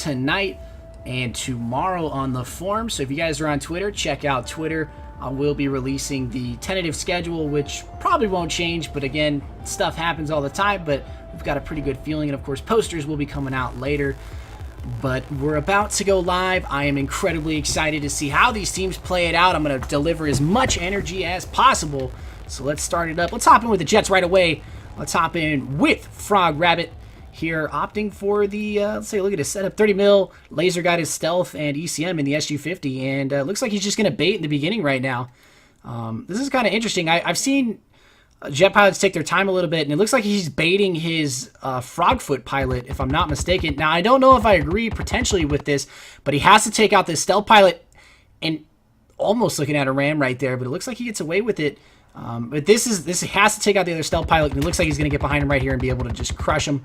tonight and tomorrow on the forum. So if you guys are on Twitter, check out Twitter. I will be releasing the tentative schedule, which probably won't change, but again, stuff happens all the time, but we've got a pretty good feeling, and of course posters will be coming out later. But we're about to go live. I am incredibly excited to see how these teams play it out. I'm going to deliver as much energy as possible. So let's start it up. Let's hop in with the Jets right away. Let's hop in with Frog Rabbit here, opting for the, let's say, look at his setup. 30 mil, laser guided stealth, and ECM in the SU-50. And looks like he's just going to bait in the beginning right now. This is kind of interesting. I've seen jet pilots take their time a little bit, and it looks like he's baiting his Frogfoot pilot, if I'm not mistaken. Now, I don't know if I agree potentially with this, but he has to take out this stealth pilot, and almost looking at a ram right there, but it looks like he gets away with it. But this has to take out the other stealth pilot, and it looks like he's going to get behind him right here and be able to just crush him.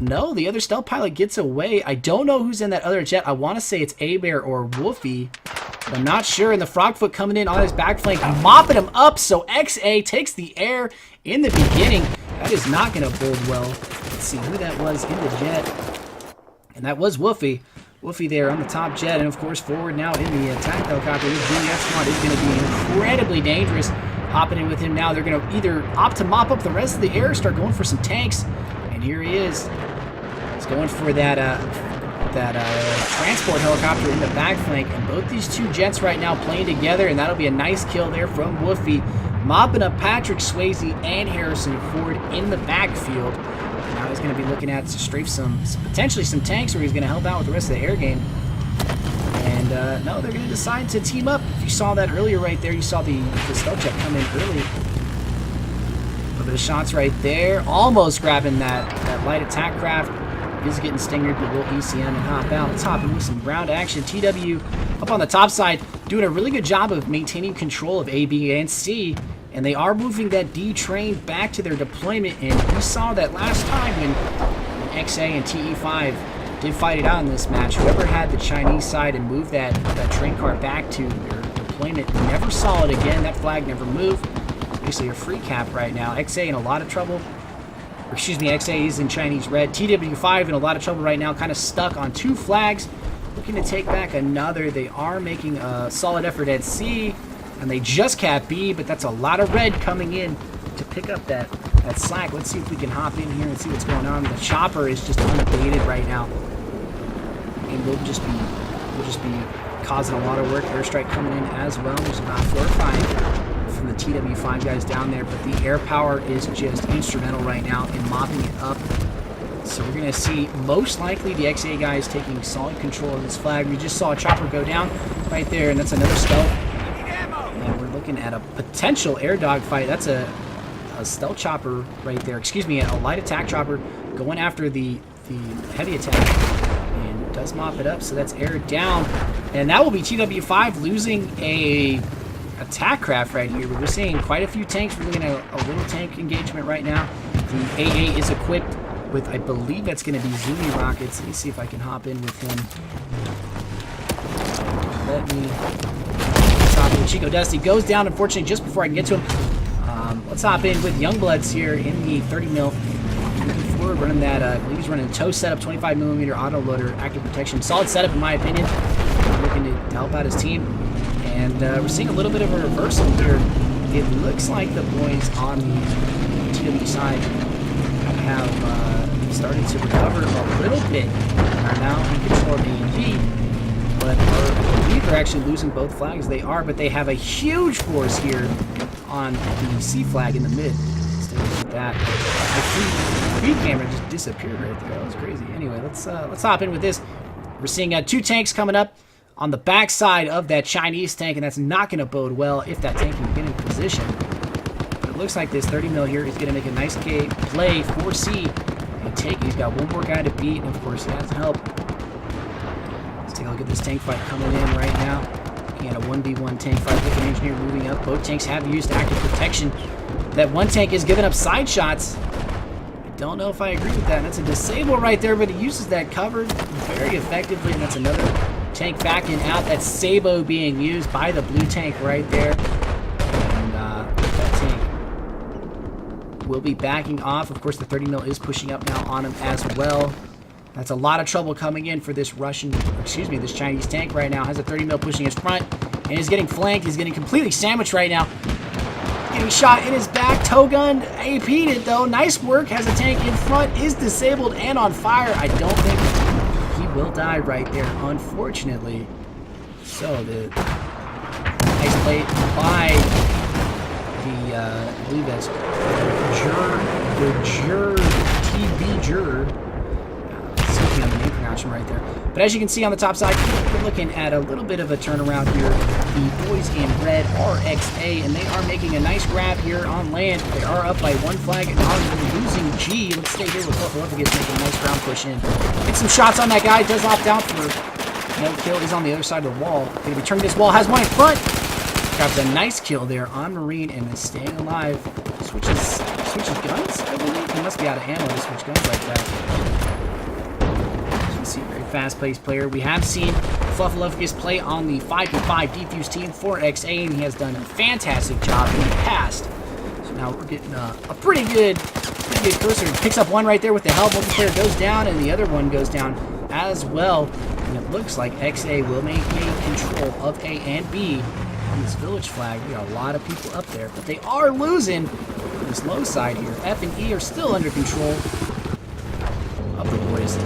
No, the other stealth pilot gets away. I don't know who's in that other jet. I want to say it's A-Bear or Wolfie, but I'm not sure. And the Frogfoot coming in on his back flank, mopping him up. So XA takes the air in the beginning. That is not going to bode well. Let's see who that was in the jet. And that was Wolfie. Wolfie there on the top jet, and of course forward now in the attack helicopter. This Juliet squad is going to be incredibly dangerous. Hopping in with him now. They're going to either opt to mop up the rest of the air, start going for some tanks. And here he is. He's going for that transport helicopter in the back flank. And both these two jets right now playing together, and that'll be a nice kill there from Wolfie. Mopping up Patrick Swayze and Harrison Ford in the backfield. And now he's going to be looking at to strafe potentially some tanks, where he's going to help out with the rest of the air game. And no, they're going to decide to team up. If you saw that earlier right there, you saw the stealth jet come in early. A little bit of shots right there. Almost grabbing that light attack craft. Is getting stingered, but will ECM and hop out. Let's hop in with some ground action. TW up on the top side, doing a really good job of maintaining control of A, B, and C. And they are moving that D train back to their deployment. And we saw that last time when XA and TE5 did fight it out in this match. Whoever had the Chinese side and moved that train car back to their deployment never saw it again. That flag never moved. Basically a free cap right now. XA in a lot of trouble. Or excuse me, XA is in Chinese red. TW5 in a lot of trouble right now, kind of stuck on two flags. Looking to take back another. They are making a solid effort at C, and they just cap B, but that's a lot of red coming in to pick up that slack. Let's see if we can hop in here and see what's going on. The chopper is just unabated right now. And we'll just be causing a lot of work. Airstrike coming in as well. There's about 4 or 5 from the TW5 guys down there, but the air power is just instrumental right now in mopping it up. So we're going to see most likely the XA guys taking solid control of this flag. We just saw a chopper go down right there, and that's another stealth. And we're looking at a potential air dog fight. That's a stealth chopper right there. Excuse me, a light attack chopper going after the heavy attack. Does mop it up, so that's aired down, and that will be TW5 losing a attack craft right here. But we're seeing quite a few tanks. We're looking at a little tank engagement right now. The AA is equipped with, I believe that's going to be Zumi rockets. Let me see if I can hop in with him. Let me hop in. Chico Dusty goes down, unfortunately, just before I can get to him. Let's hop in with Youngbloods here in the 30 mil. Running that, I believe he's running a tow setup, 25mm auto loader, active protection. Solid setup in my opinion. Looking to help out his team. And we're seeing a little bit of a reversal here. It looks like the boys on the TW side have started to recover a little bit. Are now in control of A and B. But I believe they're actually losing both flags. They are, but they have a huge force here on the C flag in the mid. That the feed camera just disappeared right there. That was crazy. Anyway, let's hop in with this. We're seeing 2 tanks coming up on the backside of that Chinese tank, and that's not going to bode well if that tank can get in position. But it looks like this 30 mil here is going to make a nice play for C and take. He's got one more guy to beat, and of course he has help. Let's take a look at this tank fight coming in right now. Looking at a 1v1 tank fight with an engineer moving up. Both tanks have used active protection. That one tank is giving up side shots. I don't know if I agree with that. And that's a disable right there, but he uses that cover very effectively. And that's another tank backing out. That's Sabo being used by the blue tank right there. And that tank will be backing off. Of course, the 30 mil is pushing up now on him as well. That's a lot of trouble coming in for this this Chinese tank right now. Has a 30 mil pushing his front, and is getting flanked. He's getting completely sandwiched right now. Getting shot in his back. Tow gun AP'd it though. Nice work. Has a tank in front. Is disabled and on fire. I don't think he will die right there, unfortunately. So the nice play by the I believe that's TB Jur. Something on the name pronunciation right there. But as you can see on the top side, we're looking at a little bit of a turnaround here. The boys in red are XA, and they are making a nice grab here on land. They are up by 1 flag and are losing G. Let's stay here with Buffalo gets making a nice ground push in. Get some shots on that guy. Does opt out for no kill. He's on the other side of the wall. Going to be turning this wall. Has one in front. Grabs a nice kill there on Marine and is staying alive. Switches guns, I believe. He must be out of ammo to switch guns like that. See, very fast-paced player. We have seen Fluffalufkus play on the 5v5 defuse team for XA, and he has done a fantastic job in the past. So now we're getting a pretty good cursor. Picks up one right there with the help. Multiplayer goes down, and the other one goes down as well. And it looks like XA will maintain control of A and B on this village flag. We got a lot of people up there, but they are losing on this low side here. F and E are still under control of the boys.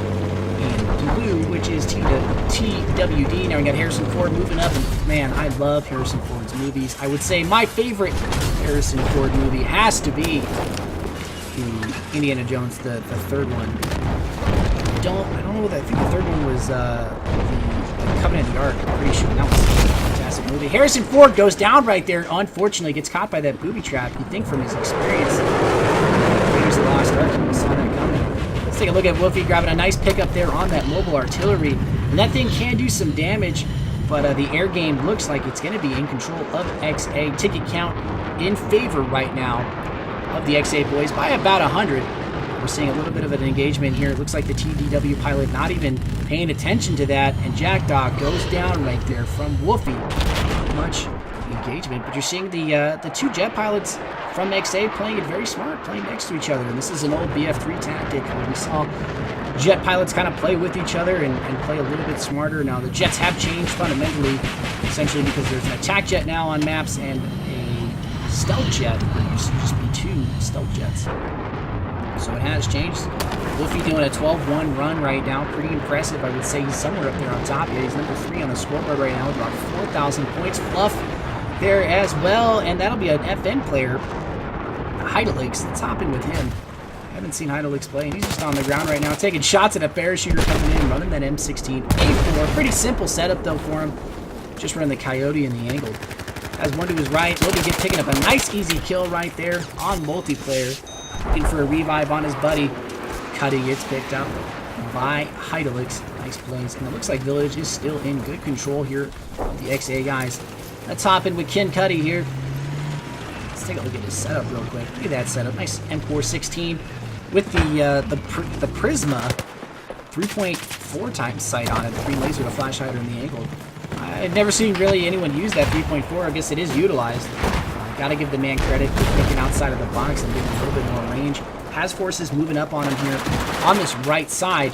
Blue, which is TWD. Now we got Harrison Ford moving up, and man, I love Harrison Ford's movies. I would say my favorite Harrison Ford movie has to be the Indiana Jones, the third one. I don't know what I think the third one was the Covenant of the Ark. I'm pretty sure that was a fantastic movie. Harrison Ford goes down right there. Unfortunately, gets caught by that booby trap. You'd think from his experience, Raiders of the Lost Ark, he saw that coming. Let's take a look at Wolfie grabbing a nice pickup there on that mobile artillery. And that thing can do some damage, but the air game looks like it's going to be in control of XA. Ticket count in favor right now of the XA boys by about 100. We're seeing a little bit of an engagement here. It looks like the TDW pilot not even paying attention to that, and Jackdaw goes down right there from Wolfie. Not much engagement, but you're seeing the two jet pilots from XA playing it very smart, playing next to each other. And this is an old BF3 tactic where we saw jet pilots kind of play with each other and play a little bit smarter. Now the jets have changed fundamentally, essentially because there's an attack jet now on maps and a stealth jet. There used to just be 2 stealth jets. So it has changed. Wolfie doing a 12-1 run right now. Pretty impressive. I would say he's somewhere up there on top. Yeah, he's number 3 on the scoreboard right now with about 4,000 points. Fluff there as well, and that'll be an FN player. Heidelix, let's hop in with him. I haven't seen Heidelix play, and he's just on the ground right now, taking shots at a parachuter coming in, running that M16A4. Pretty simple setup, though, for him. Just running the Coyote and the angle. Has one to his right. Logan gets picking up a nice, easy kill right there on multiplayer. Looking for a revive on his buddy. Cuddy gets picked up by Heidelix. Nice plays. And it looks like Village is still in good control here of the XA guys. Let's hop in with Ken Cuddy here. Let's take a look at his setup real quick. Look at that setup. Nice M416 with the Prisma 3.4 times sight on it. The green laser, the flash hider, and the angle. I've never seen really anyone use that 3.4. I guess it is utilized. Got to give the man credit for thinking outside of the box and getting a little bit more range. Has forces moving up on him here on this right side.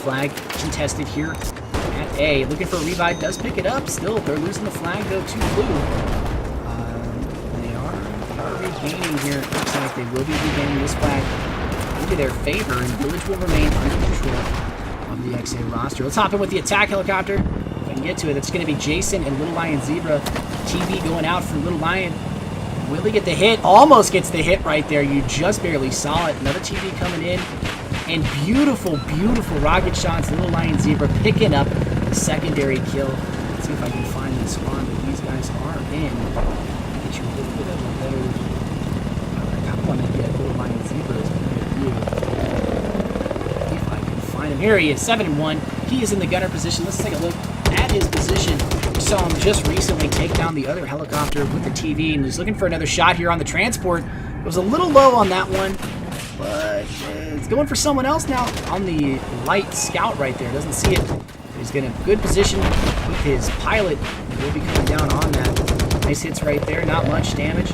Flag contested here at A. Looking for a revive. Does pick it up. Still, they're losing the flag, though, to blue. They are regaining here. Looks like they will be regaining this flag into their favor, and Village will remain under control of the XA roster. Let's hop in with the attack helicopter. If I can get to it, it's going to be Jason and Little Lion Zebra. TV going out for Little Lion. Will he get the hit? Almost gets the hit right there. You just barely saw it. Another TV coming in. And beautiful, beautiful rocket shots. Little Lion Zebra picking up the secondary kill. Let's see if I can find the spawn that these guys are in. Get you a little bit of a better... I kind of want to get Little Lion Zebra's point of view. See if I can find him. Here he is, 7-1. He is in the gunner position. Let's take a look at his position. We saw him just recently take down the other helicopter with the TV, and he's looking for another shot here on the transport. It was a little low on that one, but it's going for someone else now on the light scout right there. Doesn't see it. He's getting a good position with his pilot. He'll be coming down on that. Nice hits right there. Not much damage.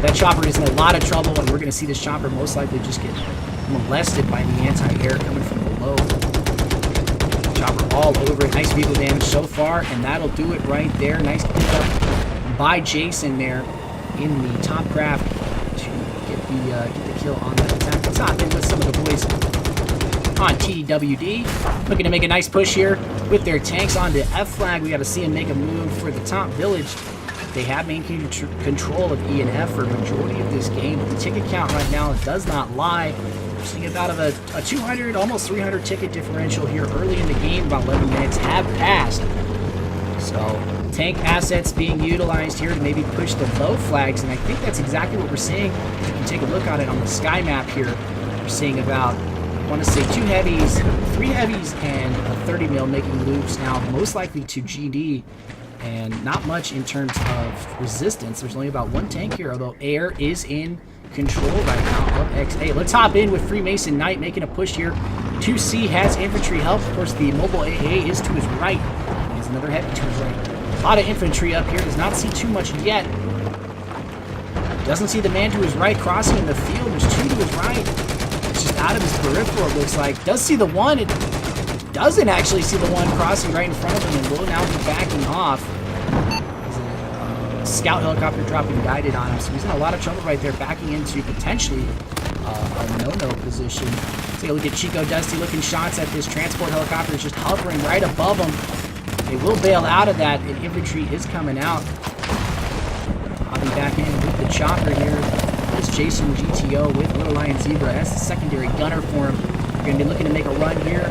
That chopper is in a lot of trouble, and we're going to see this chopper most likely just get molested by the anti-air coming from below. Chopper all over it. Nice vehicle damage so far, and that'll do it right there. Nice pickup by Jason there in the top craft to get the kill on that attack. Let's hop in with some of the boys on TWD. Looking to make a nice push here with their tanks onto F flag. We got to see them make a move for the top village. They have maintained control of E and F for a majority of this game. The ticket count right now does not lie. We're seeing about a 200, almost 300 ticket differential here early in the game. About 11 minutes have passed. So tank assets being utilized here to maybe push the low flags, and I think that's exactly what we're seeing. If you can take a look at it on the sky map here, we're seeing about, I want to say 2 heavies, 3 heavies, and a 30 mil making loops now, most likely to GD. And not much in terms of resistance. There's only about 1 tank here, although air is in control right now of XA. Let's hop in with Freemason Knight making a push here. 2C has infantry help. Of course, the mobile AA is to his right. There's another heavy to his right. A lot of infantry up here. Does not see too much yet. Doesn't see the man to his right crossing in the field. There's 2 to his right. It's just out of his peripheral, it looks like. Does see the one. It doesn't actually see the one crossing right in front of him, and will now be backing off. Scout helicopter dropping guided on him, so he's in a lot of trouble right there, backing into potentially a no-no position. Take a look at Chico Dusty looking shots at this transport helicopter. It's just hovering right above him. They will bail out of that, and infantry is coming out. I'll be back in with the chopper here. It's Jason GTO with Little Lion Zebra. That's the secondary gunner for him. We're going to be looking to make a run here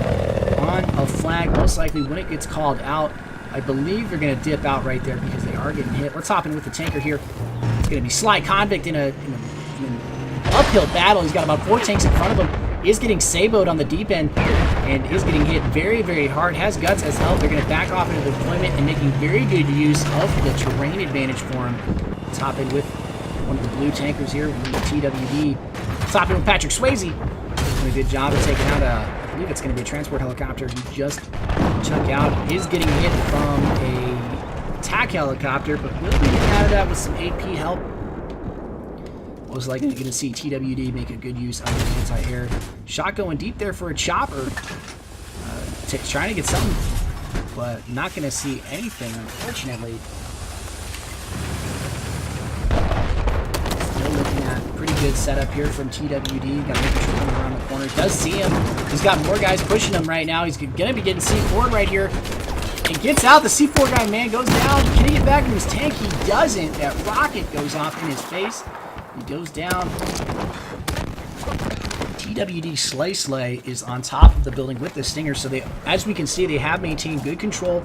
on a flag, most likely when it gets called out. I believe they're going to dip out right there because they are getting hit. Let's hop in with the tanker here. It's going to be Sly Convict in an uphill battle. He's got about 4 tanks in front of him. Is getting saboed on the deep end and is getting hit very, very hard. Has guts, has health. They're going to back off into deployment and making very good use of the terrain advantage for him. Let's hop in with one of the blue tankers here with the TWD. Let's hop in with Patrick Swayze. Doing a good job of taking out I believe it's going to be a transport helicopter. He just chuck out. Is getting hit from a attack helicopter, but will be getting out of that with some AP help. Most likely going to see TWD make a good use of the anti-air. Shot going deep there for a chopper. Trying to get something, but not going to see anything, unfortunately. Still looking at pretty good setup here from TWD. Got making sure coming around the corner. Does see him. He's got more guys pushing him right now. He's going to be getting C4 right here. And gets out. The C4 guy, man, goes down. Can he get back in his tank? He doesn't. That rocket goes off in his face. He goes down. TWD Slay is on top of the building with the Stinger. So they, as we can see, they have maintained good control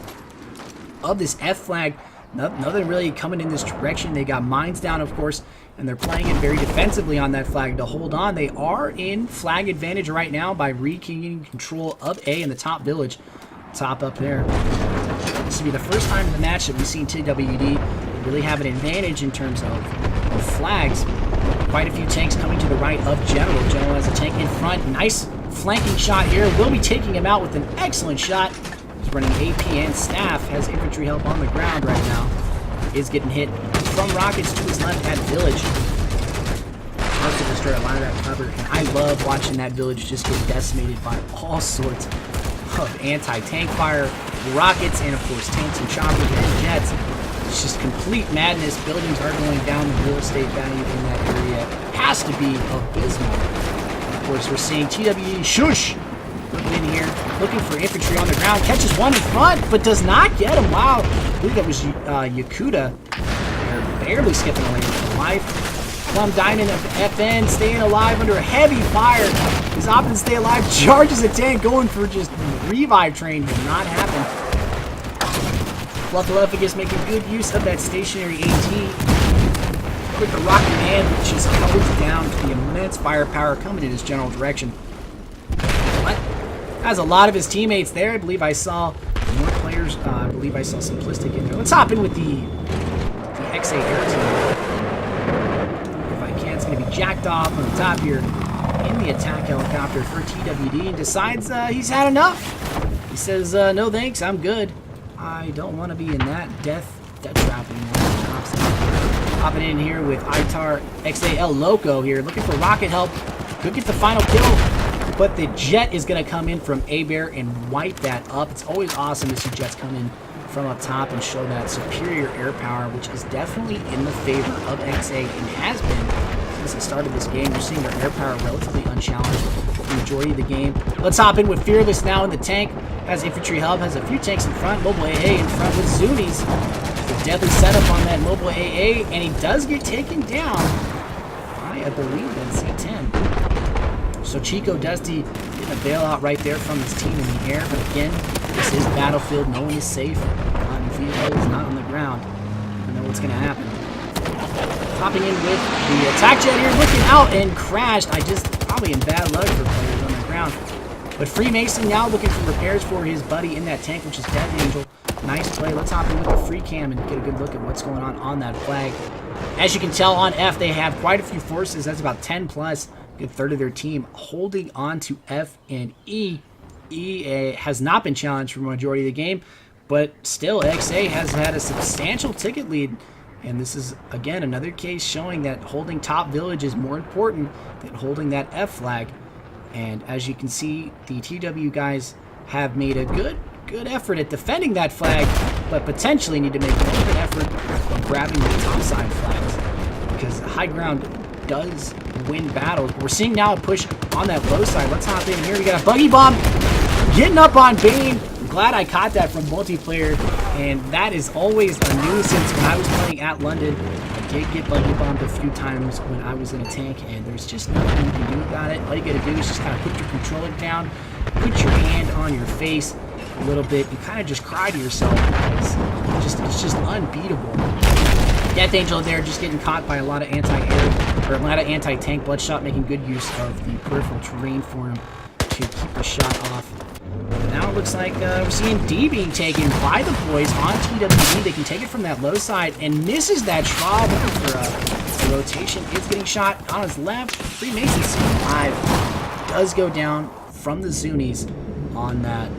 of this F flag. Nothing really coming in this direction. They got mines down, of course, and they're playing it very defensively on that flag to hold on. They are in flag advantage right now by regaining control of A in the top village. Top up there. This will be the first time in the match that we've seen TWD really have an advantage in terms of flags. Quite a few tanks coming to the right of General. General has a tank in front. Nice flanking shot here. Will be taking him out with an excellent shot. He's running AP and staff. Has infantry help on the ground right now. Is getting hit from rockets to his left at village. Loves to destroy a lot of that cover. And I love watching that village just get decimated by all sorts of anti-tank fire, rockets, and of course tanks and choppers and jets. It's just complete madness. Buildings are going down. The real estate value in that area has to be abysmal. Of course, we're seeing TWD Shush looking in here, looking for infantry on the ground. Catches one in front, but does not get him. Wow. I believe that was Yakuta. They're barely skipping away with life. Plum Diamond of FN staying alive under a heavy fire. He's opting to stay alive. Charges a tank, going for just revive train. Did not happen. Fluffaluffagus making good use of that stationary AT. With the rocket man, which is held down to the immense firepower coming in his general direction. But has a lot of his teammates there. I believe I saw more players. I believe I saw Simplistic in there. Let's hop in with the XA air team. If I can, it's going to be jacked off on the top here in the attack helicopter for TWD, and decides he's had enough. He says, no thanks, I'm good. I don't want to be in that death trap anymore. Hopping in here with ITAR XAL Loco here, looking for rocket help Could get the final kill, but the jet is going to come in from A-Bear and wipe that up. It's always awesome to see jets come in from up top and show that superior air power, which is definitely in the favor of XA and has been since the start of this game. You're seeing their air power relatively unchallenged for the majority of the game. Let's hop in with Fearless now in the tank. Has infantry hub, has a few tanks in front. Mobile AA in front with Zunies. The deadly setup on that Mobile AA, and he does get taken down by, I believe, that C10. So Chico Dusty getting a bailout right there from his team in the air, but again, this is Battlefield. No one is safe. Not in vehicles, not on the ground. I know what's going to happen. Hopping in with the attack jet here, looking out and crashed. Probably in bad luck for players on the ground. But Freemason now looking for repairs for his buddy in that tank, which is Death Angel. Nice play. Let's hop in with the free cam and get a good look at what's going on that flag. As you can tell on F, they have quite a few forces. That's about 10 plus, a good third of their team holding on to F and E. Has not been challenged for the majority of the game, but still XA has had a substantial ticket lead, and this is again another case showing that holding top village is more important than holding that F flag. And as you can see, the TW guys have made a good effort at defending that flag, but potentially need to make more of an effort on grabbing the top side flags, because the high ground does win battles. We're seeing now a push on that low side. Let's hop in here. We got a buggy bomb getting up on Bane. I'm glad I caught that from multiplayer, and that is always a nuisance. When I was playing at London, I did get buggy bombed a few times when I was in a tank, and there's just nothing you can do about it. All you gotta do is just kind of put your controller down, put your hand on your face a little bit, and kind of just cry to yourself, because it's just unbeatable. Death Angel there just getting caught by a lot of anti-air, or a lot of anti-tank Bloodshot, making good use of the peripheral terrain for him to keep the shot off. Now it looks like we're seeing D being taken by the boys on TWD. They can take it from that low side and misses that Schwab for a rotation. It's getting shot on his left. Freemason C5 does go down from the Zunies on that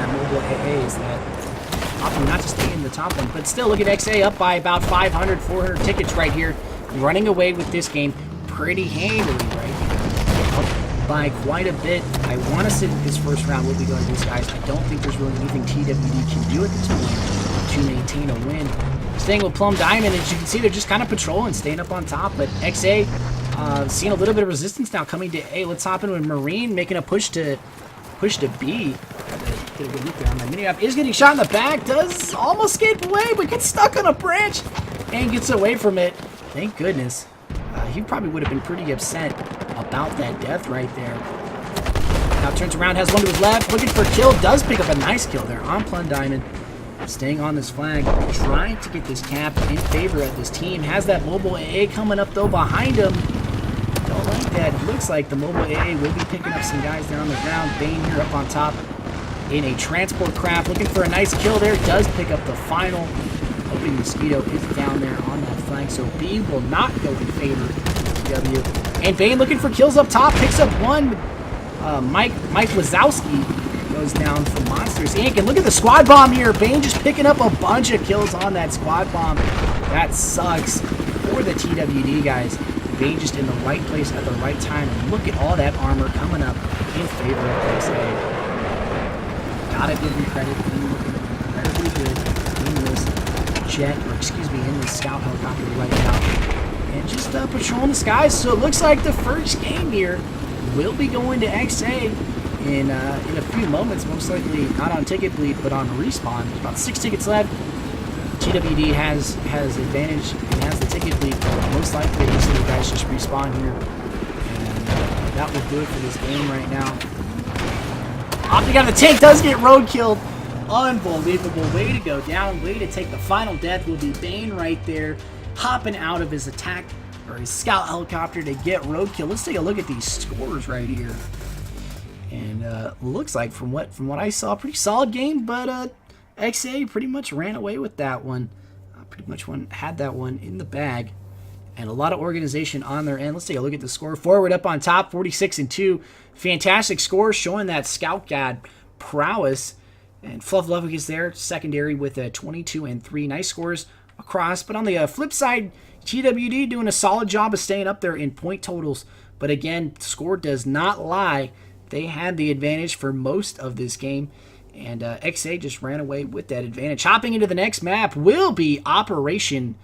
mobile AA. Is that opting not to stay in the top one, but still look at XA up by about 500, 400 tickets right here, running away with this game pretty handily right here. Up by quite a bit. I want to say that this first round will be going to these guys. I don't think there's really anything TWD can do at this point to maintain a win. Staying with Plum Diamond, as you can see, they're just kind of patrolling, staying up on top, but XA seeing a little bit of resistance now coming to A. Let's hop in with Marine, making a push to B. Get a good look there on that mini-map. Is getting shot in the back, does almost escape away, but gets stuck on a branch and gets away from it. Thank goodness. He probably would have been pretty upset about that death right there. Now turns around, has one to his left, looking for a kill, does pick up a nice kill there on Plum Diamond. Staying on this flag, trying to get this cap in favor of this team. Has that mobile AA coming up though behind him. Don't like that. It looks like the mobile AA will be picking up some guys there on the ground. Bane here up on top in a transport craft, looking for a nice kill there. Does pick up the final. Hoping Mosquito is down there on that flank, so B will not go in favor of W. And Bane looking for kills up top, picks up one. Mike Wazowski goes down for Monsters Inc. And look at the squad bomb here. Bane just picking up a bunch of kills on that squad bomb. That sucks for the TWD guys. Bane just in the right place at the right time. And look at all that armor coming up in favor of XA. Gotta give him credit. Bane looking incredibly good in this jet, or excuse me, in this scout helicopter right now. And just patrolling the skies. So it looks like the first game here will be going to XA in a few moments. Most likely not on ticket bleed, but on respawn. There's about 6 tickets left. TWD has advantage and has the ticket lead. Most likely these little guys just respawn here. And that will do it for this game right now. Opting out of the tank, does get road killed. Unbelievable. Way to go down. Way to take the final death will be Bane right there. Hopping out of his attack, or his scout helicopter to get roadkill. Let's take a look at these scores right here. And looks like from what I saw, pretty solid game, but XA pretty much ran away with that one. Pretty much had that one in the bag. And a lot of organization on their end. Let's take a look at the score. Forward up on top, 46-2. Fantastic score, showing that scout god prowess. And Fluff Ludwig is there, secondary with a 22-3. Nice scores across. But on the flip side, TWD doing a solid job of staying up there in point totals. But again, score does not lie. They had the advantage for most of this game. And XA just ran away with that advantage. Hopping into the next map will be Operation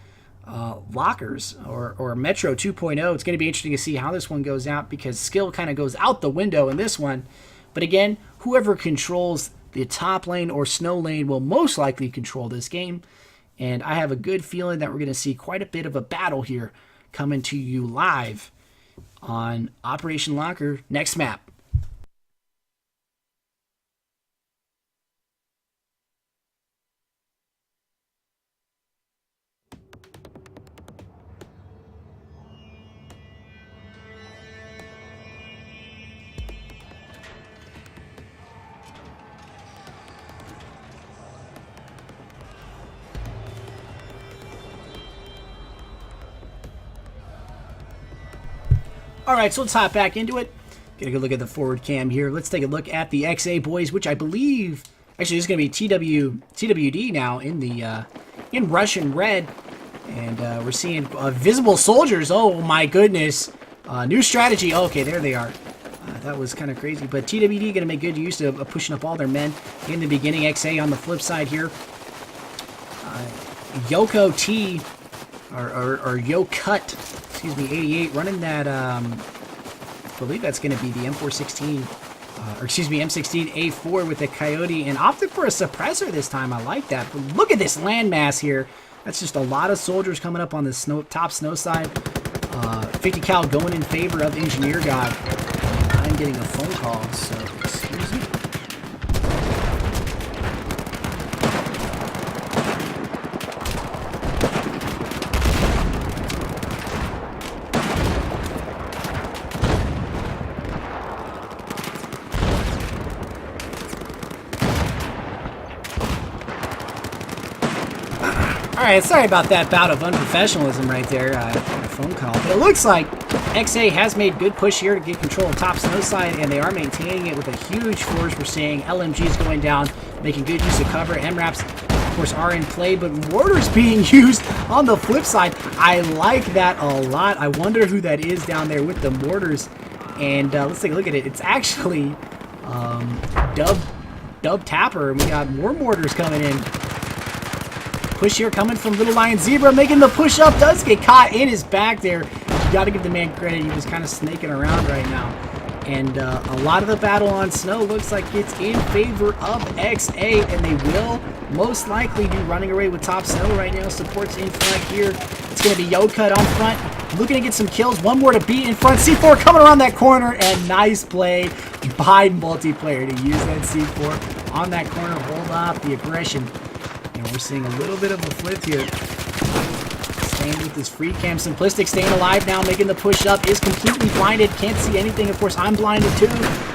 Lockers or Metro 2.0. It's going to be interesting to see how this one goes out because skill kind of goes out the window in this one. But again, whoever controls the top lane or snow lane will most likely control this game. And I have a good feeling that we're going to see quite a bit of a battle here coming to you live on Operation Locker next map. All right, so let's hop back into it. Get a good look at the forward cam here. Let's take a look at the XA boys, which I believe actually is going to be TWD now in the in Russian red, and we're seeing visible soldiers. Oh my goodness! New strategy. Oh, okay, there they are. That was kind of crazy, but TWD going to make good use of pushing up all their men in the beginning. XA on the flip side here. Yoko T or Yo Cut. Excuse me, 88, running that, I believe that's going to be the M416, or excuse me, M16A4 with the Coyote, and opted for a suppressor this time. I like that. But look at this landmass here. That's just a lot of soldiers coming up on the top snow side. 50 cal going in favor of Engineer God. I'm getting a phone call, so excuse me. Alright, sorry about that bout of unprofessionalism right there, a phone call. But it looks like XA has made good push here to get control of top snow side, and they are maintaining it with a huge force. We're seeing LMGs going down, making good use of cover. MRAPs, of course, are in play, but mortars being used on the flip side. I like that a lot. I wonder who that is down there with the mortars. And let's take a look at it. It's actually Dub Tapper, and we got more mortars coming in. Push here coming from Little Lion Zebra, making the push up, does get caught in his back there. You got to give the man credit, he was kind of snaking around right now. And a lot of the battle on snow looks like it's in favor of XA, and they will most likely be running away with top snow right now. Supports in front here. It's going to be Yo Cut on front, looking to get some kills. One more to beat in front. C4 coming around that corner, and nice play by multiplayer to use that C4 on that corner. Hold off the aggression. And we're seeing a little bit of a flip here. Staying with this free cam. Simplistic staying alive now, making the push up. Is completely blinded. Can't see anything. Of course, I'm blinded too.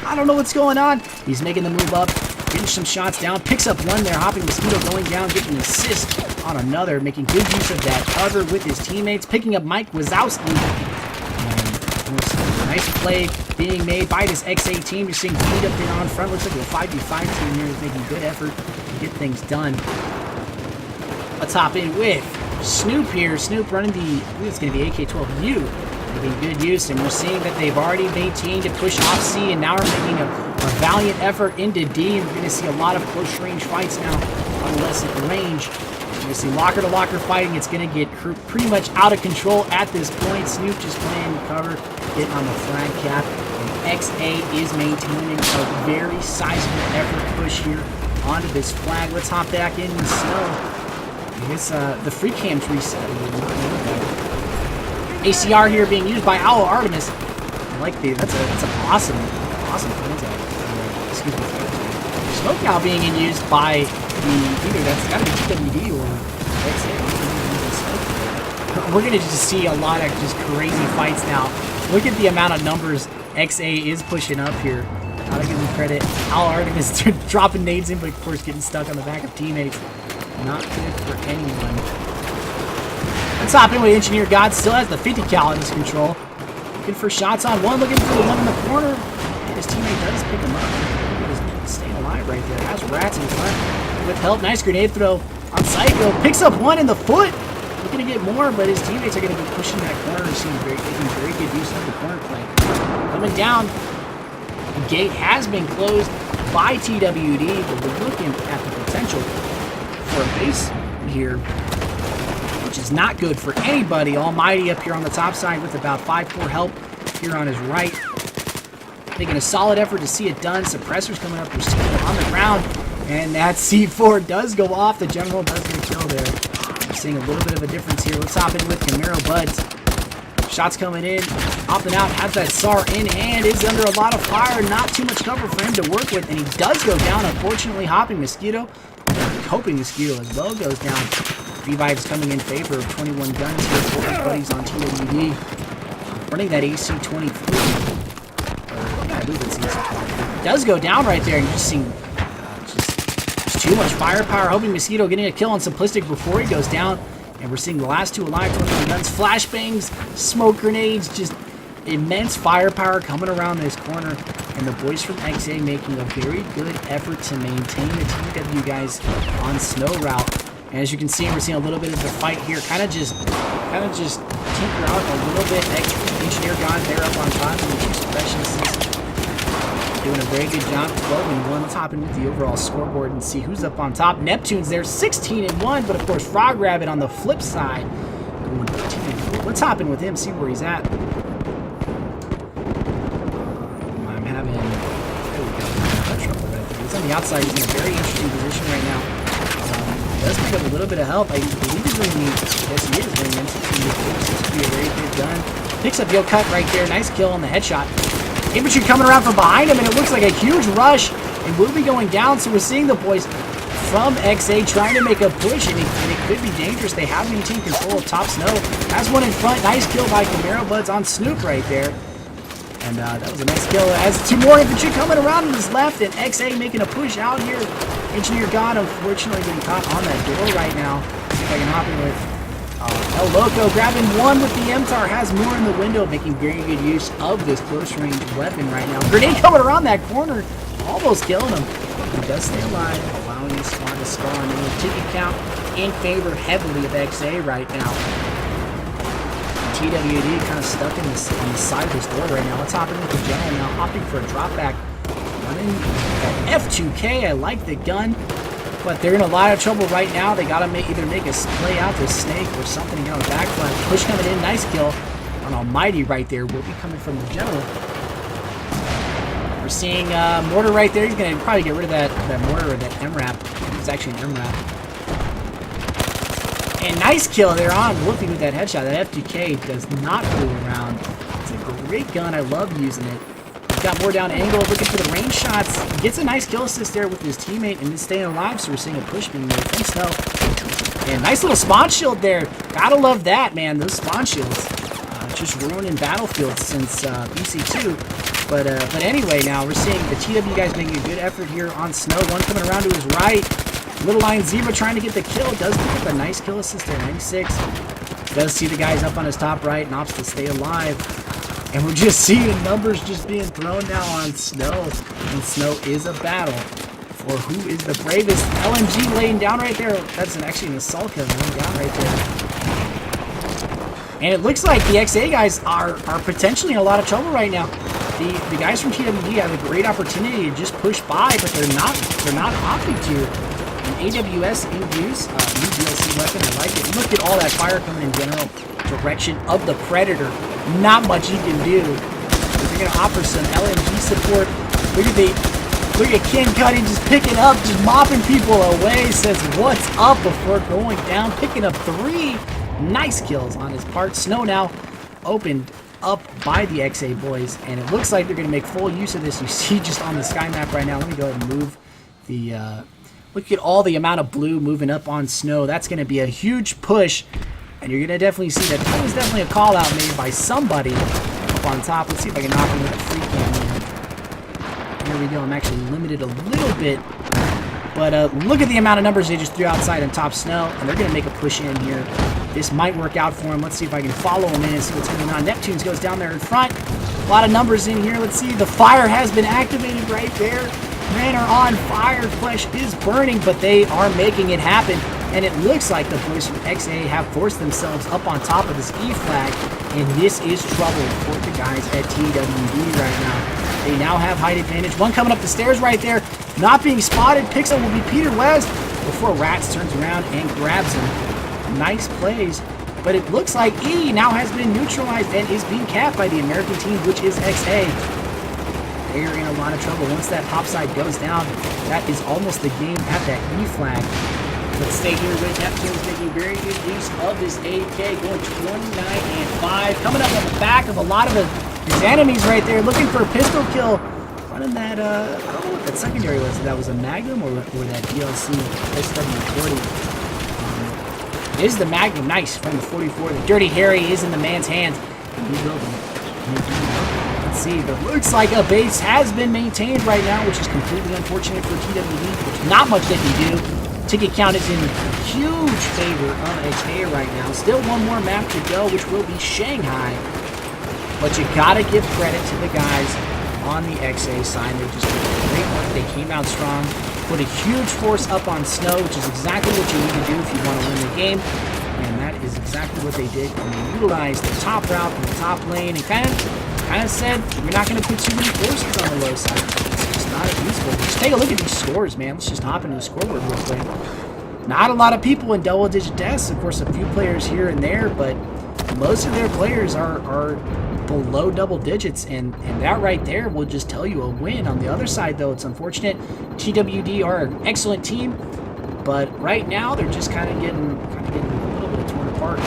I don't know what's going on. He's making the move up. Getting some shots down. Picks up one there. Hopping Mosquito going down. Getting an assist on another. Making good use of that cover with his teammates. Picking up Mike Wazowski. And nice play being made by this XA team. You're seeing beat up in on front. Looks like a 5v5 team here is making good effort to get things done. Let's hop in with Snoop here. Snoop running the, I believe it's going to be AK-12U. Making good use, and we're seeing that they've already maintained a push off C, and now we're making a valiant effort into D, and we're going to see a lot of close range fights now on less range. We're going to see locker to locker fighting. It's going to get pretty much out of control at this point. Snoop just playing cover, getting on the flag cap, and XA is maintaining a very sizable effort push here onto this flag. Let's hop back in the snow. I guess the free cam's reset. ACR here being used by Owl Artemis. I like that's an awesome contact. Excuse me. Smoke now being in use by either that's got to be TWD or XA. We're gonna just see a lot of just crazy fights now. Look at the amount of numbers XA is pushing up here. Gotta give them credit. Owl Artemis dropping nades in, but of course getting stuck on the back of teammates. Not good for anyone. Let's hop in with Engineer God. Still has the 50 cal in his control. Looking for shots on one. Looking for the one in the corner. And his teammate does pick him up. He's staying alive right there. Has Rats in front with help. Nice grenade throw on Psycho. Picks up one in the foot. looking to get more, but his teammates are going to be pushing that corner and making very good use of the corner play. Coming down, the gate has been closed by TWD, but we're looking at the potential for a base here, which is not good for anybody. Almighty up here on the top side with about 5-4 help here on his right. Making a solid effort to see it done. Suppressors coming up, they're still on the ground, and that C4 does go off. The general does get a kill there. We're seeing a little bit of a difference here. Let's hop in with Camaro Buds. Shots coming in, opting out, has that SAR in hand, is under a lot of fire, not too much cover for him to work with, and he does go down, unfortunately. Hopping Mosquito, hoping Mosquito as well goes down. Revive's coming in favor of 21 guns here for his buddies on TWD. Running that AC-23. Yeah, I believe it's AC-23. Does go down right there, and you're just seeing just too much firepower. Hoping Mosquito getting a kill on Simplistic before he goes down. And we're seeing the last two alive, 21 guns, flashbangs, smoke grenades, just immense firepower coming around this corner. And the boys from XA making a very good effort to maintain the TW guys on snow route. And as you can see, we're seeing a little bit of the fight here. Kind of just tinker out a little bit. Engineer God there up on top, and the two suppressionists doing a very good job. 12-1. Let's hop in with the overall scoreboard and see who's up on top. Neptune's there, 16-1, but of course Frog Rabbit on the flip side going 15-4. Let's hop in with him, see where he's at. I'm having trouble right there. He's on the outside. He's in a very interesting position right now. Does pick up a little bit of help. I believe he's going to need, yes he is going to be a very good gun. Picks up Yo Cut right there. Nice kill on the headshot. Infantry coming around from behind him, and it looks like a huge rush, and will be going down. So we're seeing the boys from XA trying to make a push, and it could be dangerous. They have maintained control of top snow. Has one in front. Nice kill by Camaro Buds on Snoop right there. And that was a nice kill. As two more infantry coming around on his left, and XA making a push out here. Engineer God, unfortunately, getting caught on that door right now. See if I can hop in with El Loco, grabbing one with the MTAR, has more in the window, making very good use of this close-range weapon right now. Grenade coming around that corner, almost killing him. He does stay alive, allowing the squad to score on the ticket count in favor heavily of XA right now. TWD kind of stuck in this, on the side of this door right now. Let's hop in with the general now, opting for a drop back. Running that F2K, I like the gun. But they're in a lot of trouble right now. They gotta either make a play out to Snake or something to get on the backflash. Push coming in, nice kill on Almighty right there. Will be coming from the general. We're seeing Mortar right there. He's gonna probably get rid of that Mortar or that MRAP. It's actually an MRAP. And nice kill there on Wolfie with that headshot. That F2K does not fool around. It's a great gun. I love using it. Got more down angle, looking for the range shots. Gets a nice kill assist there with his teammate and is staying alive, so we're seeing a push being made from Snow. And nice little spawn shield there. Gotta love that, man. Those spawn shields just ruining battlefields since BC2. But anyway, now we're seeing the TW guys making a good effort here on Snow. One coming around to his right. Little Lion Zebra trying to get the kill. Does pick up a nice kill assist there, 96. Does see the guys up on his top right and opts to stay alive. And we're just seeing numbers just being thrown now on Snow. And Snow is a battle for who is the bravest. LMG laying down right there. That's actually an assault gun laying down right there. And it looks like the XA guys are potentially in a lot of trouble right now. The guys from TWD have a great opportunity to just push by, but they're not opting to. An AWS in use, new DLC weapon, I like it. Look at all that fire coming in general direction of the Predator. Not much you can do. They're going to offer some LMG support. Look at Ken Cuddy just picking up, just mopping people away. Says, what's up before going down. Picking up 3 nice kills on his part. Snow now opened up by the XA boys. And it looks like they're going to make full use of this. You see just on the sky map right now. Let me go ahead and move the... look at all the amount of blue moving up on Snow. That's going to be a huge push. And you're going to definitely see that. That was definitely a call out made by somebody up on top. Let's see if I can knock him with a free cam here. Here we go. I'm actually limited a little bit. But look at the amount of numbers they just threw outside on top Snow. And they're going to make a push in here. This might work out for him. Let's see if I can follow him in and see what's going on. Neptunes goes down there in front. A lot of numbers in here. Let's see. The fire has been activated right there. Men are on fire. Flesh is burning, but they are making it happen. And it looks like the boys from XA have forced themselves up on top of this E flag, and this is trouble for the guys at TWD right now. They now have height advantage. One coming up the stairs right there, not being spotted. Picks up will be Peter West before Rats turns around and grabs him. Nice plays, but it looks like E now has been neutralized and is being capped by the American team, which is XA. They are in a lot of trouble. Once that topside goes down, that is almost the game at that E flag. Let's stay here with Neptune's making very good use of this AK, going 29-5. Coming up on the back of a lot of his enemies right there, looking for a pistol kill. Running that, I don't know what that secondary was. If that was a Magnum or that DLC SW40. It is the Magnum. Nice from the 44. The Dirty Harry is in the man's hands. Let's see. But looks like a base has been maintained right now, which is completely unfortunate for TWD. There's not much they can do. Ticket count is in huge favor of XA right now. Still one more map to go, which will be Shanghai. But you gotta give credit to the guys on the XA side. They just did great work. They came out strong, put a huge force up on Snow, which is exactly what you need to do if you want to win the game. And that is exactly what they did. And they utilized the top route and the top lane and kind of said, we're not going to put too many forces on the low side. It's not useful. Just take a look at these scores, man. Let's just hop into the scoreboard real quick. Not a lot of people in double-digit deaths. Of course, a few players here and there, but most of their players are below double digits, and that right there will just tell you a win. On the other side, though, it's unfortunate. TWD are an excellent team, but right now they're just kind of getting a little bit torn apart.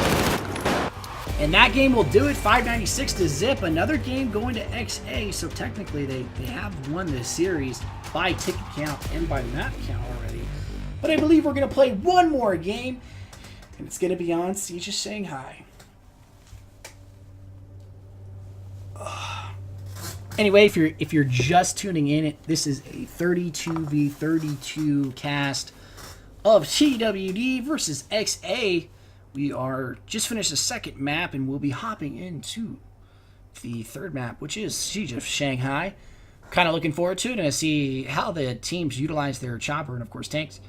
And that game will do it. 596 to zip. Another game going to XA, so technically they have won this series by ticket count and by map count already. But I believe we're going to play one more game, and it's going to be on Siege of Shanghai. Anyway, if you're just tuning in, this is a 32v32 cast of TWD versus XA. We are just finished the second map, and we'll be hopping into the third map, which is Siege of Shanghai. Kind of looking forward to it and to see how the teams utilize their chopper and, of course, tanks.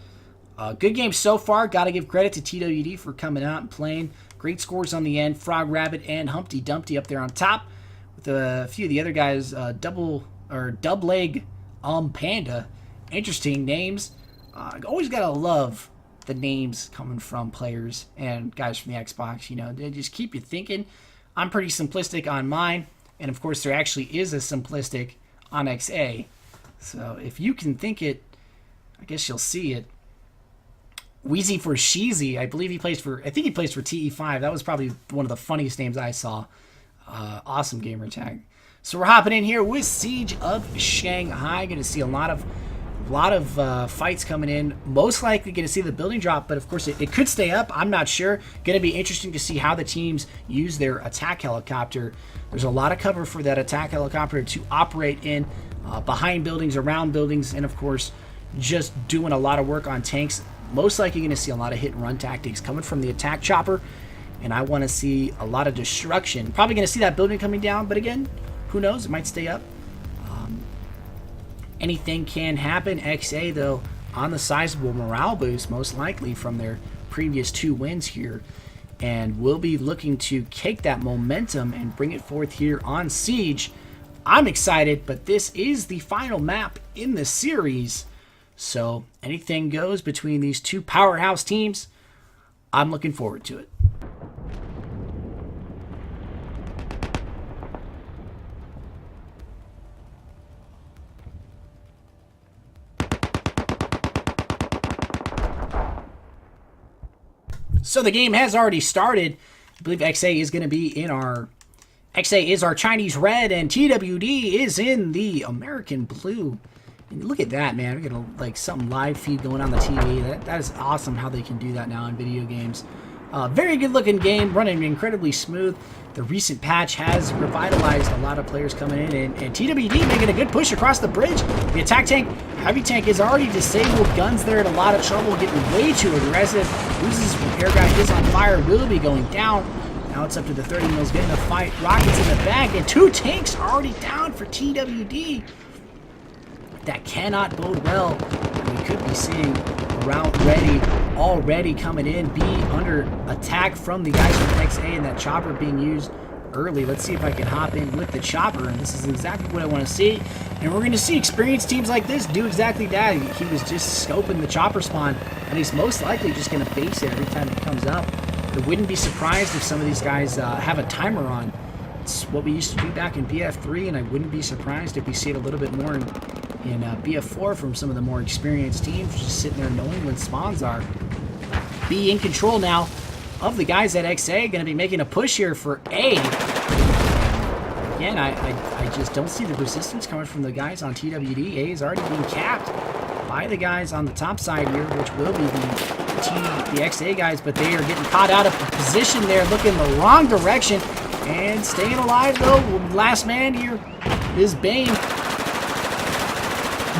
Good game so far. Got to give credit to TWD for coming out and playing. Great scores on the end. Frog Rabbit and Humpty Dumpty up there on top. With a few of the other guys, dub leg Panda. Interesting names. Always gotta love the names coming from players and guys from the Xbox. You know, they just keep you thinking. I'm pretty simplistic on mine, and of course there actually is a simplistic on XA. So if you can think it, I guess you'll see it. Wheezy for Sheezy, I believe he plays for. I think he plays for TE5. That was probably one of the funniest names I saw. Awesome gamer tag. So we're hopping in here with Siege of Shanghai. Going to see a lot of fights coming in. Most likely going to see the building drop, but of course it could stay up. I'm not sure. Going to be interesting to see how the teams use their attack helicopter. There's a lot of cover for that attack helicopter to operate in, behind buildings, around buildings, and of course just doing a lot of work on tanks. Most likely going to see a lot of hit and run tactics coming from the attack chopper. And I want to see a lot of destruction. Probably going to see that building coming down, but again, who knows? It might stay up. Anything can happen. XA, though, on the sizable morale boost, most likely from their previous 2 wins here. And we'll be looking to take that momentum and bring it forth here on Siege. I'm excited, but this is the final map in the series. So anything goes between these 2 powerhouse teams. I'm looking forward to it. So the game has already started. I believe XA is going to be in our... XA is our Chinese red, and TWD is in the American blue. And look at that, man. We got like some live feed going on the TV. That is awesome how they can do that now in video games. Very good looking game, running incredibly smooth. The recent patch has revitalized a lot of players coming in, and TWD making a good push across the bridge. The attack tank, heavy tank is already disabled. Guns there in a lot of trouble, getting way too aggressive. Loses his repair guy, is on fire, will be going down. Now it's up to the 30 mils, getting a fight. Rockets in the back, and 2 tanks already down for TWD. That cannot bode well. We could be seeing a route ready, already coming in. B under attack from the guys from XA, and that chopper being used early. Let's see if I can hop in with the chopper, and this is exactly what I want to see. And we're going to see experienced teams like this do exactly that. He was just scoping the chopper spawn, and he's most likely just going to base it every time it comes up. I wouldn't be surprised if some of these guys have a timer on. It's what we used to do back in BF3, and I wouldn't be surprised if we see it a little bit more in BF4 from some of the more experienced teams, just sitting there knowing when spawns are. B in control now of the guys at XA, going to be making a push here for A. Again, I just don't see the resistance coming from the guys on TWD. A is already being capped by the guys on the top side here, which will be the XA guys, but they are getting caught out of position there, looking the wrong direction, and staying alive though. Last man here is Bane.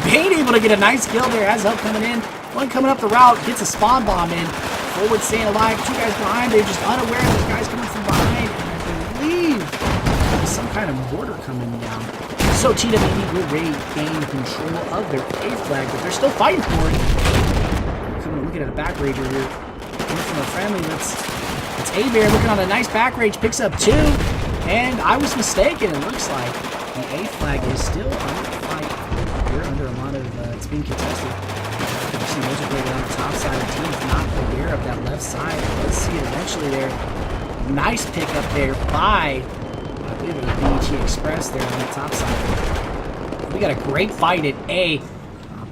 Bane able to get a nice kill there, has help coming in. One coming up the route, gets a spawn bomb in. Forward staying alive, two guys behind, they're just unaware of the guys coming from behind, and I believe there's some kind of mortar coming down. So TWD will gain control of their A flag, but they're still fighting for it. Coming looking at a back rager here. Coming from a friendly, it's A-Bear looking on a nice back rage, picks up 2, and I was mistaken, it looks like. The A flag is still under fight. We're under a lot of, it's being contested. You see Mojo Blade on the top side, the team is not aware of that left side. Let's see it eventually there. Nice pick up there by, I believe it was BT Express there on the top side. We got a great fight at A.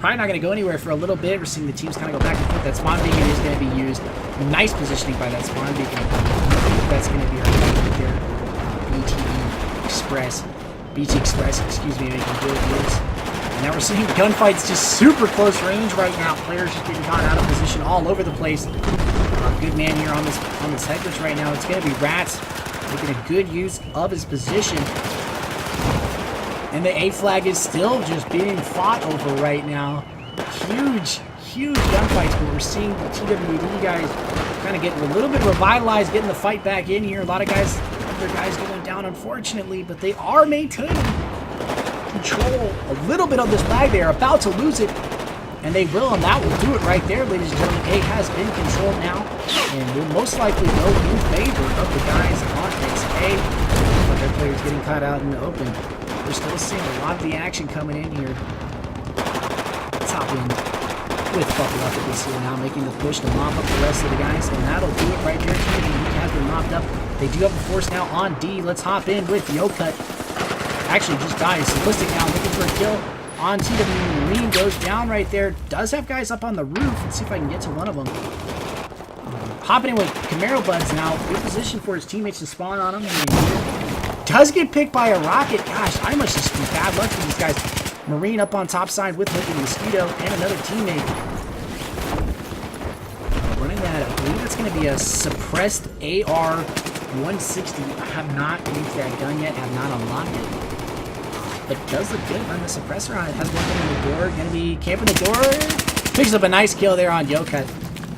Probably not going to go anywhere for a little bit. We're seeing the teams kind of go back and forth. That spawn beacon is going to be used. Nice positioning by that spawn beacon. That's going to be our right there. BT Express, excuse me, making good use. And now we're seeing gunfights just super close range right now. Players just getting caught out of position all over the place. Good man here on this headless right now. It's going to be Rats making a good use of his position. And the A flag is still just being fought over right now. Huge gunfights, but we're seeing the TWD guys kind of getting a little bit revitalized, getting the fight back in here. A lot of guys, other guys going down, unfortunately, but they are maintaining control a little bit of this flag. They are about to lose it, and they will, and that will do it right there, ladies and gentlemen. A has been controlled now, and will most likely go in favor of the guys on XA. But their players getting caught out in the open. We're still seeing a lot of the action coming in here. Let's hop in with Buckle Up at this here now, making the push to mop up the rest of the guys, and that'll do it right there. He has been mopped up. They do have a force now on D. Let's hop in with Yocut. Actually just died. Simplistic now looking for a kill on TW. Marine goes down right there. Does have guys up on the roof. Let's see if I can get to one of them. Hopping in with Camaro Buds now. Good position for his teammates to spawn on him. Does get picked by a rocket. Gosh, I must just be bad luck for these guys. Marine up on top side with Liquid Mosquito and another teammate. Running that, I believe it's going to be a suppressed AR-160. I have not used that gun yet, have not unlocked it. But it does look good on the suppressor on it. Has one in the door, going to be camping the door. Picks up a nice kill there on Yocut.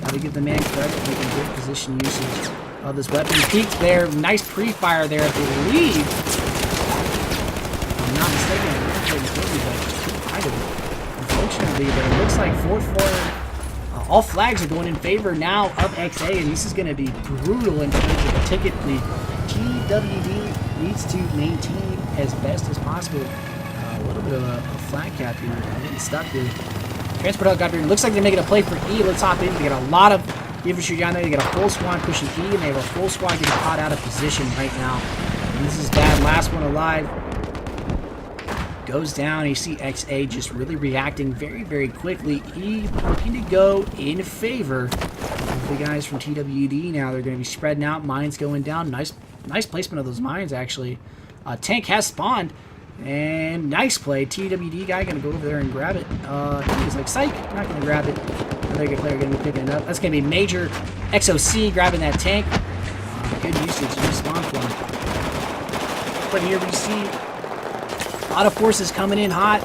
Gotta give the man credit, making good position usage of this weapon. Peeked there, nice pre-fire there, I believe. If I'm not mistaken, unfortunately, but it looks like 4-4. All flags are going in favor now of XA, and this is going to be brutal in terms of the ticket lead. TWD needs to maintain as best as possible. A little bit of a flag cap here. I'm getting stuck here. Transport helicopter. Looks like they're making a play for E. Let's hop in. They got a lot of infantry down there. They got a full squad pushing E, and they have a full squad getting caught out of position right now. And this is bad. Last one alive goes down. You see XA just really reacting very, very quickly. E looking to go in favor of the guys from TWD now. They're going to be spreading out. Mines going down. Nice placement of those mines, actually. Tank has spawned. And nice play. TWD guy going to go over there and grab it. He's like, psych, not going to grab it. Another good player going to be picking it up. That's going to be Major XOC grabbing that tank. Good usage. Good spawn for him. But here we see a lot of forces coming in hot.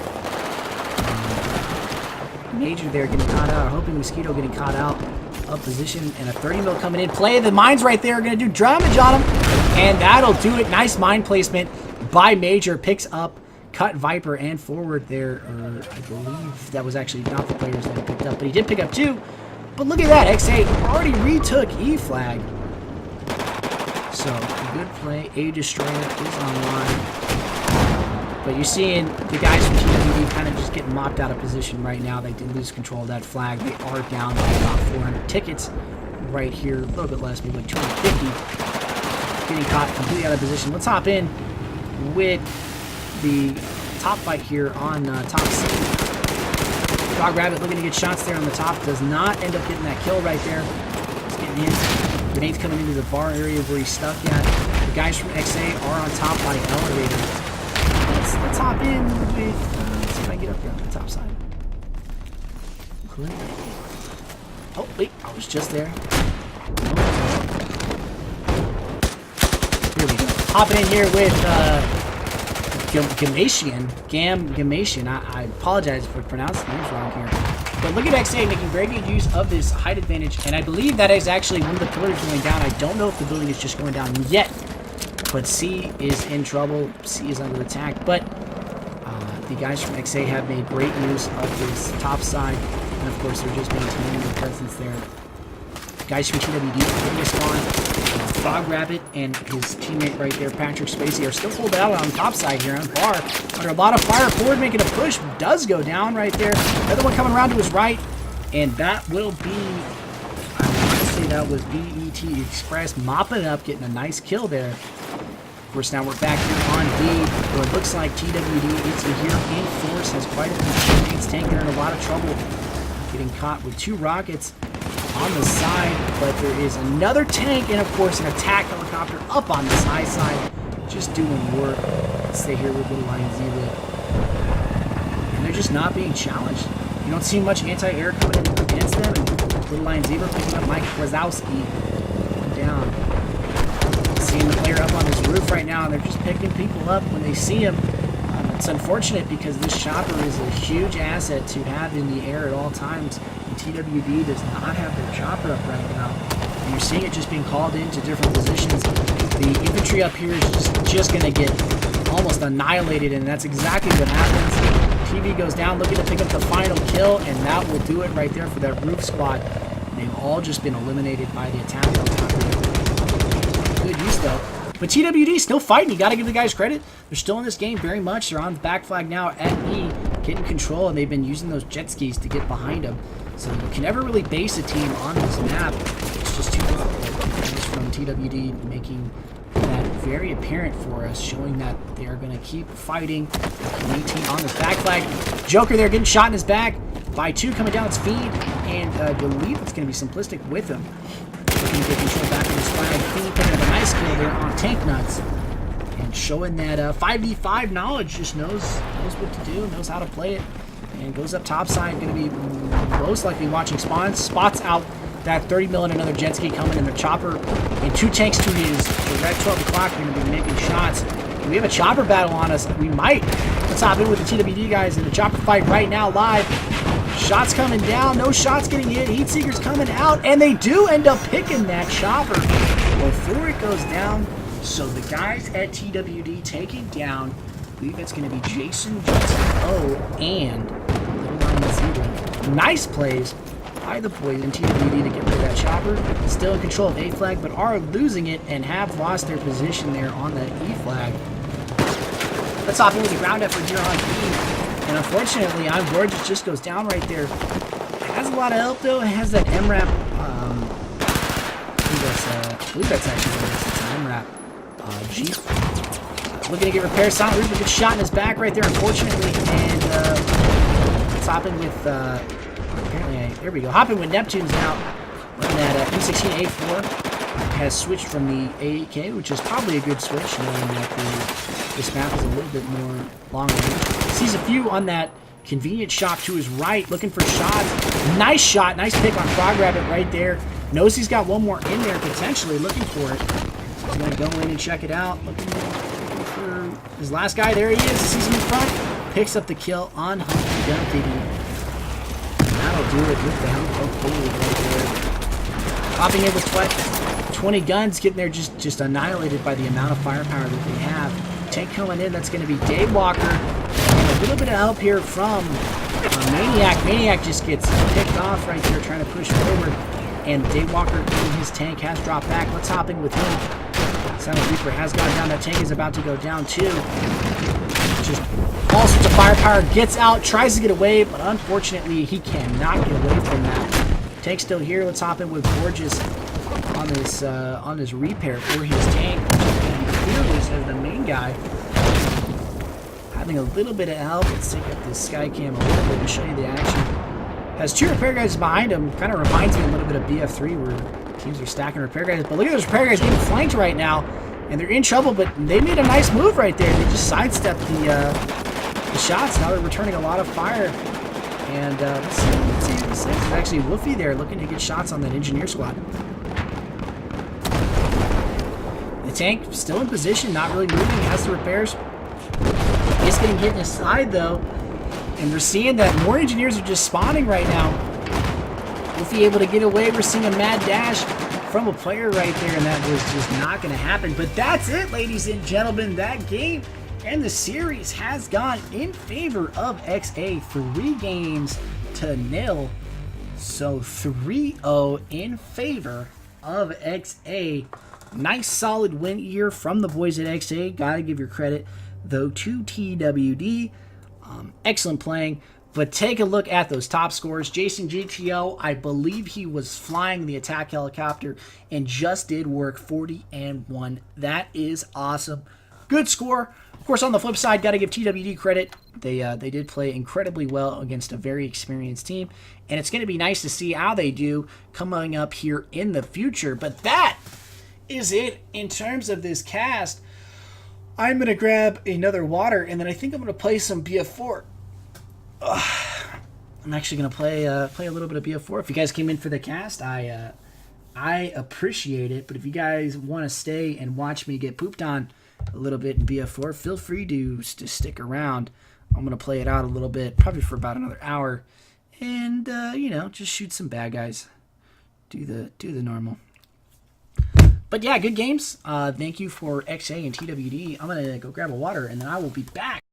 Major there getting caught out. Hoping Mosquito getting caught out of position. And a 30 mil coming in play. The mines right there are going to do damage on him. And that'll do it. Nice mine placement by Major. Picks up Cut Viper and forward there. I believe that was actually not the players that he picked up. But he did pick up 2. But look at that, XA already retook E flag. So, a good play. A Destroyer is online. But you're seeing the guys from TWD kind of just getting mopped out of position right now. They did lose control of that flag. They are down by about 400 tickets right here. A little bit less, maybe like 250. Getting caught completely out of position. Let's hop in with the top fight here on top C. Dog Rabbit looking to get shots there on the top. Does not end up getting that kill right there. He's getting in. Grenades coming into the bar area where he's stuck at. The guys from XA are on top by elevator. Let's hop in with, let's see if I can get up there on the top side. Click. Oh, wait, I was just there. Here we go. Hopping in here with Gamation. I apologize for pronouncing names wrong here. But look at XA making very good use of this height advantage, and I believe that is actually one of the pillars going down. I don't know if the building is just going down yet, but C is in trouble. C is under attack, but the guys from XA have made great use of this top side, and of course they're just maintaining their presence there. Guys from TWD are going to spawn. Frog Rabbit and his teammate right there, Patrick Swayze, are still pulled out on the top side here on bar. Under a lot of fire, forward making a push, does go down right there. Another one coming around to his right, and that will be, I want to say that was BET Express mopping up, getting a nice kill there. Of course, now we're back here on B, where it looks like TWD is here in force, has quite a few teammates. Tank, they're in a lot of trouble, getting caught with 2 rockets on the side, but there is another tank and of course an attack helicopter up on this high side, just doing work. Let's stay here with Little Lion Zebra, and they're just not being challenged. You don't see much anti-air coming in against them, and Little Lion Zebra picking up Mike Wazowski down. Seeing the player up on this roof right now, and they're just picking people up when they see him. It's unfortunate because this chopper is a huge asset to have in the air at all times. And TWD does not have their chopper up right now. And you're seeing it just being called into different positions. The infantry up here is just going to get almost annihilated, and that's exactly what happens. TV goes down looking to pick up the final kill, and that will do it right there for that roof squad. They've all just been eliminated by the attack helicopter. Good use though. But TWD still fighting. You got to give the guys credit. They're still in this game very much. They're on the back flag now at E, getting control, and they've been using those jet skis to get behind them. So you can never really base a team on this map. It's just too low. From TWD making that very apparent for us, showing that they are going to keep fighting, maintain on this back flag. Joker there getting shot in his back by 2 coming down its feed, and I believe it's going to be Simplistic with him. Looking to get control back on his flag. Fiend picking up a nice kill there on Tank Nuts, and showing that 5v5 knowledge, just knows what to do, knows how to play it, and goes up top side. Going to be most likely watching spawns. Spots out that 30 mil and another jet ski coming in the chopper, and 2 tanks to his red 12 o'clock. Going to be making shots. We have a chopper battle on us. We might. Let's hop in with the TWD guys in the chopper fight right now live. Shots coming down, no shots getting hit. Heatseekers coming out, and they do end up picking that chopper before it goes down. So the guys at TWD taking down, I believe it's going to be Jason O and Little Lion Zebra. Nice plays by the boys in TWD to get rid of that chopper. Still in control of A flag, but are losing it and have lost their position there on that E flag. Let's hop in with the ground effort here on E. And unfortunately, I'm Gorgeous just goes down right there. Has a lot of help though. It has that MRAP. I believe that's actually what it is. It's an MRAP Jeep. Looking to get repaired. Silent Reaper gets shot in his back right there, unfortunately. And let's hop in with. Apparently, there we go. Hopping with Neptunes now. Running that E16A4. Has switched from the AEK, which is probably a good switch, knowing that this map is a little bit more long range. Sees a few on that convenient shop to his right, looking for shots. Nice shot, nice pick on Frog Rabbit right there. Knows he's got one more in there, potentially looking for it. He's going to go in and check it out. Looking for his last guy. There he is. Sees him in front. Picks up the kill on Humpty Dumpty. That'll do it with the Humpty right there. Popping in with 20 guns, getting there just annihilated by the amount of firepower that they have. Tank coming in, that's going to be Daywalker. And a little bit of help here from Maniac just gets picked off right there trying to push forward. And Daywalker in his tank has dropped back. Let's hop in with him. Silent Reaper has gone down. That tank is about to go down too. Just all sorts of firepower. Gets out, tries to get away, but unfortunately he cannot get away from that. Tank still here. Let's hop in with Gorgeous on his repair for his tank. And Fearless as the main guy. Having a little bit of help. Let's take up this sky cam a little bit and show you the action. Has 2 repair guys behind him. Kind of reminds me a little bit of BF3 where teams are stacking repair guys. But look at those repair guys getting flanked right now. And they're in trouble, but they made a nice move right there. They just sidestepped the shots. Now they're returning a lot of fire. And let's see what this is. There's actually Woofy there looking to get shots on that engineer squad. The tank still in position, not really moving, has the repairs. Is getting hit in his side though. And we're seeing that more engineers are just spawning right now. Woofy able to get away. We're seeing a mad dash from a player right there, and that was just not going to happen. But that's it, ladies and gentlemen. That game and the series has gone in favor of XA, 3 games to 0. So 3-0 in favor of XA. Nice solid win here from the boys at XA. Gotta give your credit though to TWD. Excellent playing. But take a look at those top scores. Jason GTO, I believe he was flying the attack helicopter and just did work 40-1. That is awesome. Good score. Of course, on the flip side, got to give TWD credit. They did play incredibly well against a very experienced team. And it's going to be nice to see how they do coming up here in the future. But that is it in terms of this cast. I'm going to grab another water, and then I think I'm going to play some BF4. I'm actually going to play a little bit of BF4. If you guys came in for the cast, I appreciate it. But if you guys want to stay and watch me get pooped on a little bit in BF4, feel free to stick around. I'm going to play it out a little bit, probably for about another hour. And, you know, just shoot some bad guys. Do the normal. But yeah, good games. Thank you for XA and TWD. I'm going to go grab a water, and then I will be back.